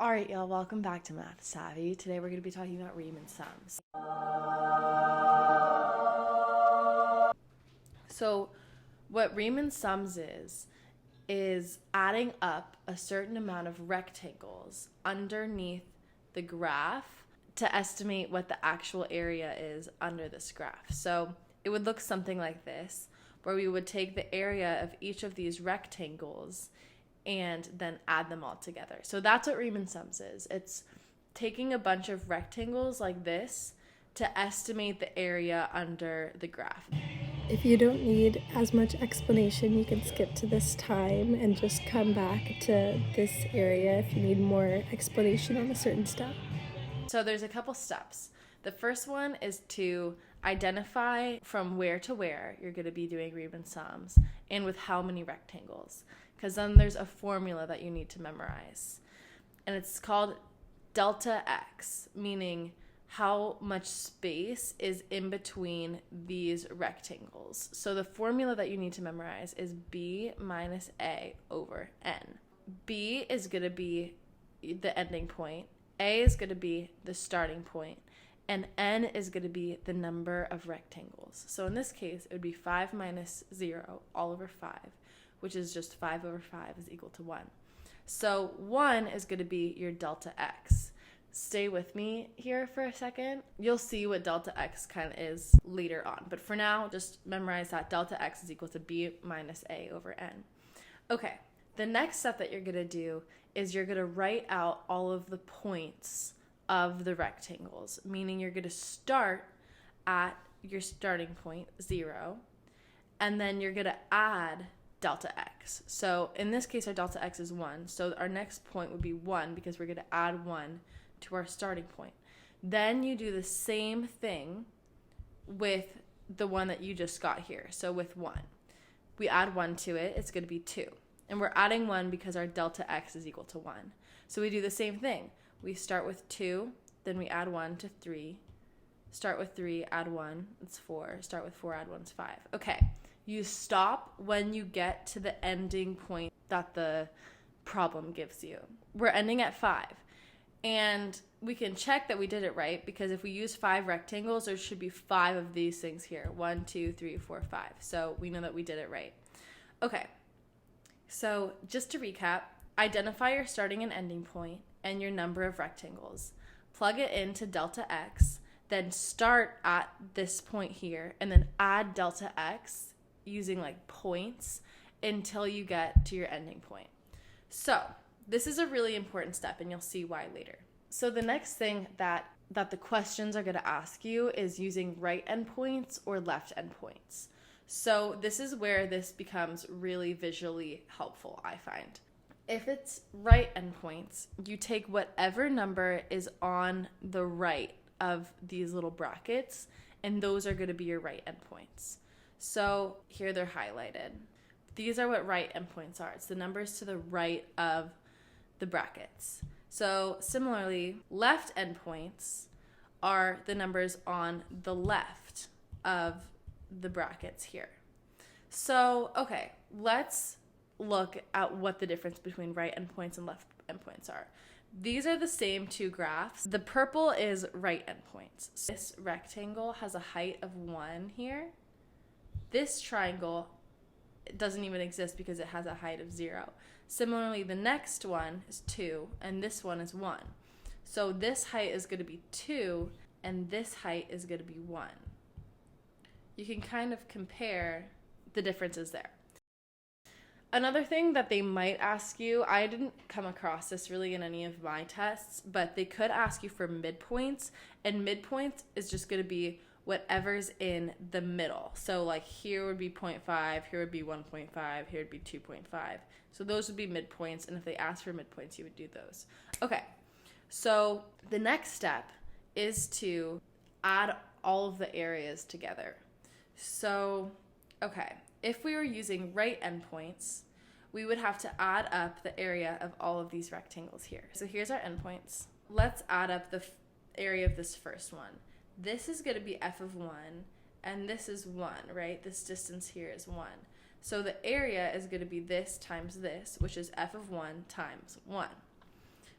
Alright, y'all, welcome back to Math Savvy. Today we're going to be talking about Riemann sums. So, what Riemann sums is adding up a certain amount of rectangles underneath the graph to estimate what the actual area is under this graph. So, it would look something like this, where we would take the area of each of these rectangles and then add them all together. So that's what Riemann sums is. It's taking a bunch of rectangles like this to estimate the area under the graph. If you don't need as much explanation, you can skip to this time and just come back to this area if you need more explanation on a certain step. So there's a couple steps. The first one is to identify from where to where you're going to be doing Riemann sums and with how many rectangles, because then there's a formula that you need to memorize. And it's called delta x, meaning how much space is in between these rectangles. So the formula that you need to memorize is b minus a over n. B is going to be the ending point, a is going to be the starting point, and n is going to be the number of rectangles. So in this case, it would be 5 minus 0 all over 5, which is just 5 over 5 is equal to 1. So 1 is going to be your delta x. Stay with me here for a second. You'll see what delta x kind of is later on. But for now, just memorize that delta x is equal to b minus a over n. Okay, the next step that you're going to do is you're going to write out all of the points of the rectangles, meaning you're going to start at your starting point, 0, and then you're going to add delta x. So in this case, our delta x is 1, so our next point would be 1 because we're going to add 1 to our starting point. Then you do the same thing with the one that you just got here. So with 1, we add 1 to it, it's going to be 2. And we're adding 1 because our delta x is equal to 1. So we do the same thing. We start with 2, then we add 1 to 3. Start with 3, add 1, it's 4. Start with 4, add 1 is 5. Okay, you stop when you get to the ending point that the problem gives you. We're ending at 5. And we can check that we did it right because if we use 5 rectangles, there should be 5 of these things here. 1, 2, 3, 4, 5. So we know that we did it right. Okay, so just to recap, identify your starting and ending point and your number of rectangles. Plug it into delta x, then start at this point here, and then add delta x using like points until you get to your ending point. So this is a really important step, and you'll see why later. So the next thing that the questions are going to ask you is using right endpoints or left endpoints. So this is where this becomes really visually helpful, I find. If it's right endpoints, you take whatever number is on the right of these little brackets, and those are going to be your right endpoints. So here they're highlighted. These are what right endpoints are. It's the numbers to the right of the brackets. So similarly, left endpoints are the numbers on the left of the brackets here. So, okay, let's look at what the difference between right endpoints and left endpoints are. These are the same two graphs. The purple is right endpoints. This rectangle has a height of 1 here. This triangle doesn't even exist because it has a height of 0. Similarly, the next one is 2, and this one is 1. So this height is going to be 2, and this height is going to be 1. You can kind of compare the differences there. Another thing that they might ask you, I didn't come across this really in any of my tests, but they could ask you for midpoints, and midpoints is just going to be whatever's in the middle. So like here would be 0.5, here would be 1.5, here would be 2.5. So those would be midpoints, and if they ask for midpoints, you would do those. Okay, so the next step is to add all of the areas together. So, okay, if we were using right endpoints, we would have to add up the area of all of these rectangles here. So here's our endpoints. Let's add up the area of this first one. This is going to be f of 1, and this is 1, right? This distance here is 1. So the area is going to be this times this, which is f of 1 times 1.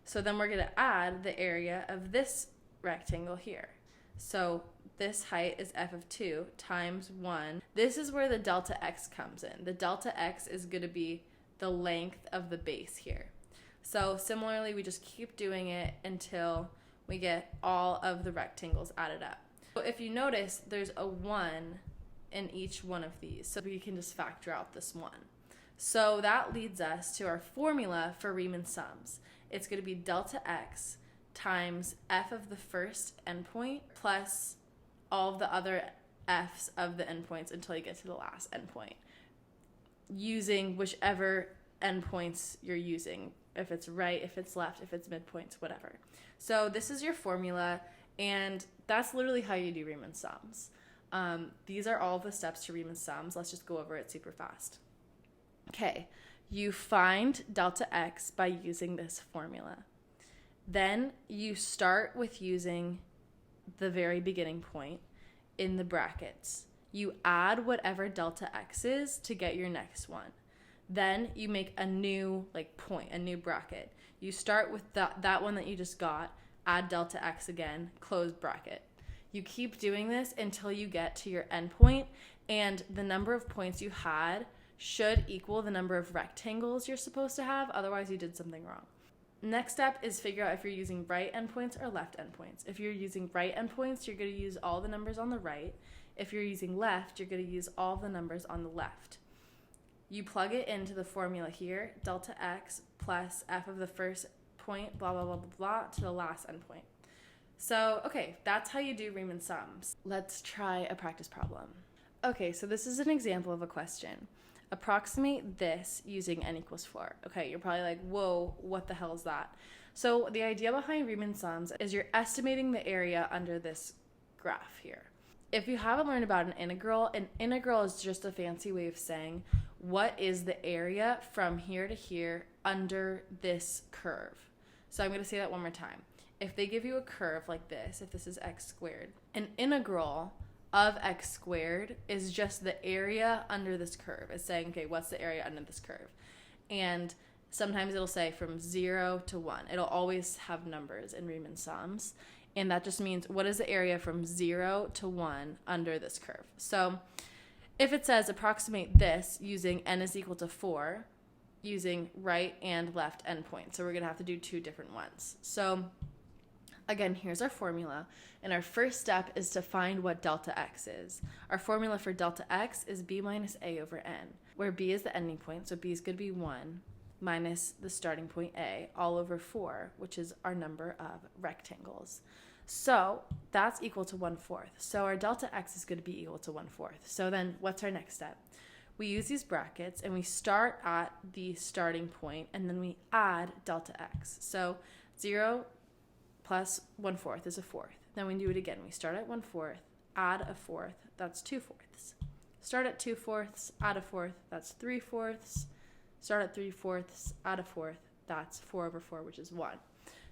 So then we're going to add the area of this rectangle here. So this height is f of 2 times 1. This is where the delta x comes in. The delta x is going to be the length of the base here. So similarly, we just keep doing it until we get all of the rectangles added up. So if you notice, there's a 1 in each one of these. So we can just factor out this 1. So that leads us to our formula for Riemann sums. It's going to be delta x times f of the first endpoint plus all of the other f's of the endpoints until you get to the last endpoint, using whichever endpoints you're using, if it's right, if it's left, if it's midpoints, whatever. So this is your formula, and that's literally how you do Riemann sums. These are all the steps to Riemann sums. Let's just go over it super fast. Okay, you find delta x by using this formula. Then you start with using the very beginning point in the brackets. You add whatever delta x is to get your next one. Then you make a new point, a new bracket. You start with that one that you just got, add delta x again, close bracket. You keep doing this until you get to your endpoint, and the number of points you had should equal the number of rectangles you're supposed to have, otherwise you did something wrong. Next step is figure out if you're using right endpoints or left endpoints. If you're using right endpoints, you're going to use all the numbers on the right. If you're using left, you're going to use all the numbers on the left. You plug it into the formula here, delta x plus f of the first point, blah, blah, blah, blah, blah, to the last endpoint. So, okay, that's how you do Riemann sums. Let's try a practice problem. Okay, so this is an example of a question. Approximate this using n equals 4. Okay, you're probably like, whoa, what the hell is that? So the idea behind Riemann sums is you're estimating the area under this graph here. If you haven't learned about an integral is just a fancy way of saying what is the area from here to here under this curve. So I'm going to say that one more time. If they give you a curve like this, if this is x squared, an integral of x squared is just the area under this curve. It's saying, okay, what's the area under this curve? And sometimes it'll say from 0 to 1. It'll always have numbers in Riemann sums. And that just means what is the area from 0 to 1 under this curve. So if it says approximate this using n is equal to 4, using right and left endpoints. So we're going to have to do two different ones. So again, here's our formula, and our first step is to find what delta x is. Our formula for delta x is b minus a over n, where b is the ending point, so b is going to be 1, minus the starting point a, all over 4, which is our number of rectangles. So that's equal to 1/4. So our delta x is going to be equal to 1/4. So then what's our next step? We use these brackets, and we start at the starting point, and then we add delta x. So 0 plus 1/4 is a 4th. Then we do it again. We start at 1/4, add a 4th, that's 2/4. Start at 2/4, add a 4th, that's 3/4. Start at 3/4, add a 4th, that's 4/4, which is 1.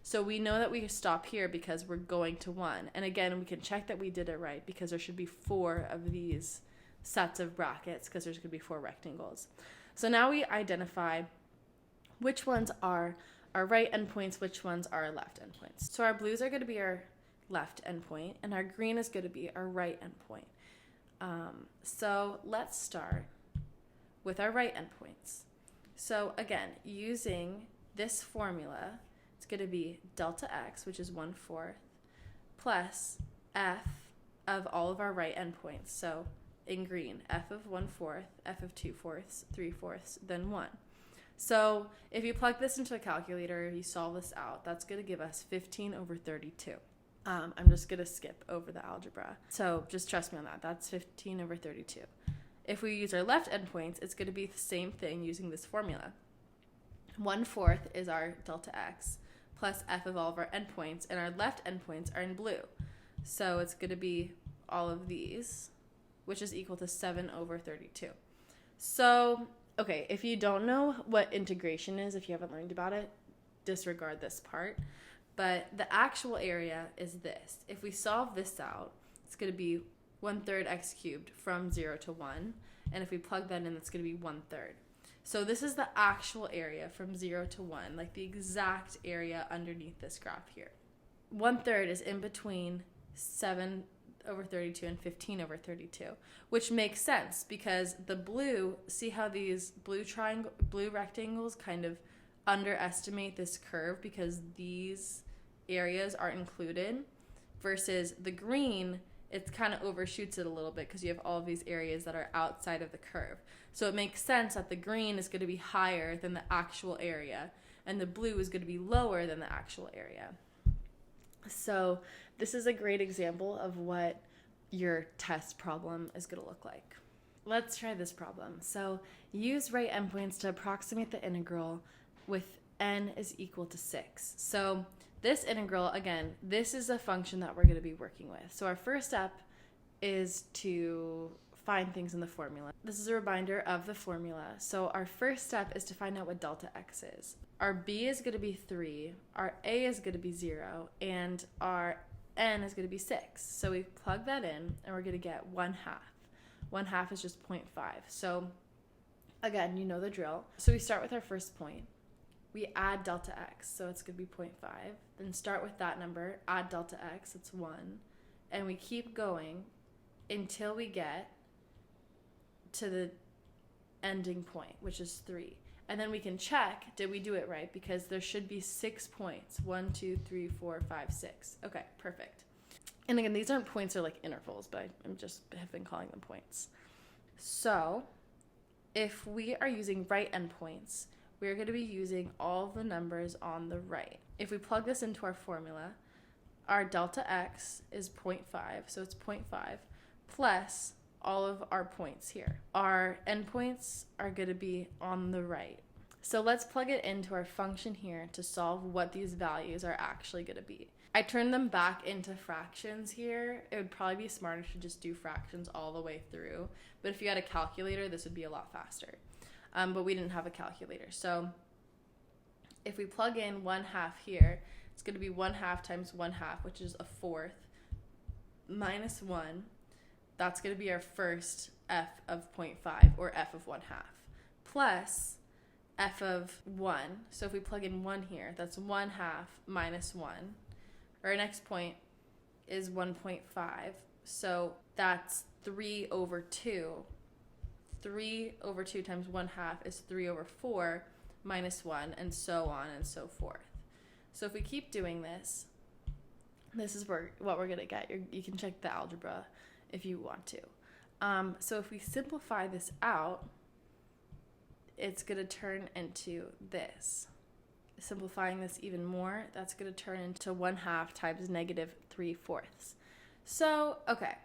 So we know that we stop here because we're going to 1. And again, we can check that we did it right because there should be 4 of these sets of brackets because there's going to be 4 rectangles. So now we identify which ones are our right endpoints, which ones are our left endpoints. So our blues are going to be our left endpoint, and our green is going to be our right endpoint. So let's start with our right endpoints. So again, using this formula, it's going to be delta x, which is 1/4, plus f of all of our right endpoints. So in green, f of 1/4, f of 2/4, 3/4, then 1. So if you plug this into a calculator, you solve this out, that's going to give us 15/32. I'm just going to skip over the algebra. So just trust me on that. That's 15/32. If we use our left endpoints, it's going to be the same thing using this formula. 1/4 is our delta x plus f of all of our endpoints, and our left endpoints are in blue. So it's going to be all of these, which is equal to 7/32. So, okay, if you don't know what integration is, if you haven't learned about it, disregard this part. But the actual area is this. If we solve this out, it's going to be 1/3 x cubed from 0 to 1. And if we plug that in, it's going to be 1/3. So this is the actual area from 0 to 1, like the exact area underneath this graph here. 1/3 is in between 7 over 32 and 15 over 32, which makes sense because the blue, see how these blue rectangles kind of underestimate this curve because these areas are included, versus the green, it kind of overshoots it a little bit because you have all of these areas that are outside of the curve. So it makes sense that the green is going to be higher than the actual area and the blue is going to be lower than the actual area. So this is a great example of what your test problem is going to look like. Let's try this problem. So use right endpoints to approximate the integral with n is equal to 6. So this integral, again, this is a function that we're going to be working with. So our first step is to find things in the formula. This is a reminder of the formula. So our first step is to find out what delta x is. Our b is going to be 3, our a is going to be 0, and our n is going to be 6. So we plug that in, and we're going to get 1/2. 1/2 is just 0.5. So again, you know the drill. So we start with our first point. We add delta x, so it's going to be 0.5. Then start with that number, add delta x, it's 1. And we keep going until we get to the ending point, which is 3. And then we can check, did we do it right? Because there should be 6 points. 1, 2, 3, 4, 5, 6. Okay, perfect. And again, these aren't points, they're like intervals, but I have been calling them points. So if we are using right endpoints, we're going to be using all the numbers on the right. If we plug this into our formula, our delta x is 0.5, so it's 0.5, plus all of our points here. Our endpoints are going to be on the right. So let's plug it into our function here to solve what these values are actually going to be. I turned them back into fractions here. It would probably be smarter to just do fractions all the way through, but if you had a calculator, this would be a lot faster. But we didn't have a calculator. So if we plug in 1/2 here, it's going to be 1/2 times 1/2, which is a 1/4, minus 1. That's going to be our first f of 0.5, or f of 1/2, plus f of 1. So if we plug in 1 here, that's 1/2 minus 1. Our next point is 1.5. So that's 3 over 2. 3 over 2 times 1/2 is 3 over 4 minus 1, and so on and so forth. So if we keep doing this, this is what we're going to get. You can check the algebra if you want to. So if we simplify this out, it's going to turn into this. Simplifying this even more, that's going to turn into 1/2 times negative 3/4. So, okay.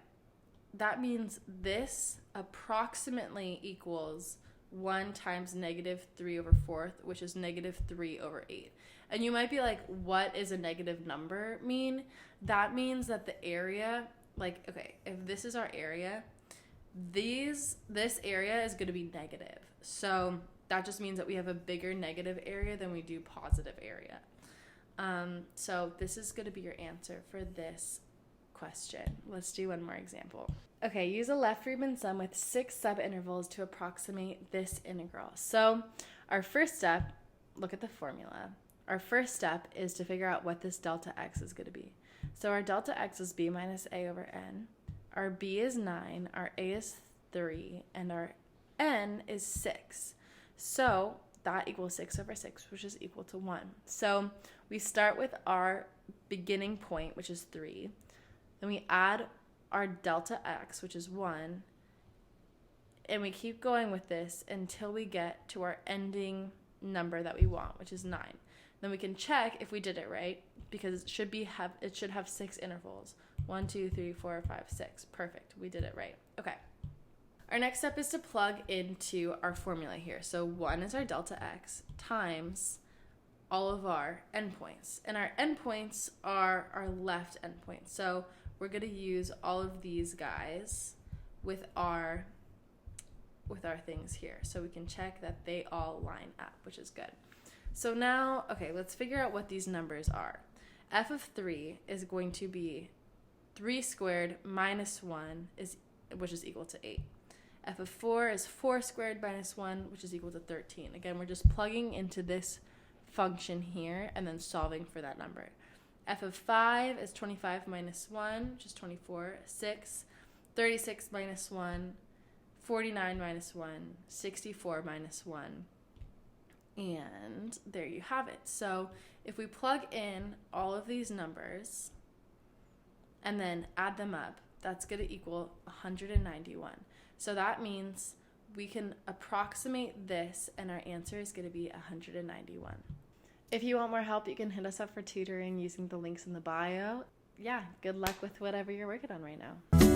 That means this approximately equals 1 times negative 3 over 4, which is negative 3 over 8. And you might be like, what does a negative number mean? That means that the area, like, okay, if this is our area, this area is going to be negative. So that just means that we have a bigger negative area than we do positive area. So this is going to be your answer for this question. Let's do one more example. Okay, use a left Riemann sum with 6 subintervals to approximate this integral. So our first step, look at the formula. Our first step is to figure out what this delta x is going to be. So our delta x is b minus a over n. Our b is 9, our a is 3, and our n is 6. So that equals 6 over 6, which is equal to 1. So we start with our beginning point, which is 3. Then we add our delta x, which is 1, and we keep going with this until we get to our ending number that we want, which is 9. Then we can check if we did it right, because it should have 6 intervals. 1, 2, 3, 4, 5, 6. Perfect. We did it right. Okay. Our next step is to plug into our formula here. So 1 is our delta x times all of our endpoints. And our endpoints are our left endpoints. So we're going to use all of these guys with our things here. So we can check that they all line up, which is good. So now, okay, let's figure out what these numbers are. F of 3 is going to be 3 squared minus 1, which is equal to 8. f of 4 is 4 squared minus 1, which is equal to 13. Again, we're just plugging into this function here and then solving for that number. F of 5 is 25 minus 1, which is 24, 6, 36 minus 1, 49 minus 1, 64 minus 1. And there you have it. So if we plug in all of these numbers and then add them up, that's going to equal 191. So that means we can approximate this, and our answer is going to be 191. If you want more help, you can hit us up for tutoring using the links in the bio. Yeah, good luck with whatever you're working on right now.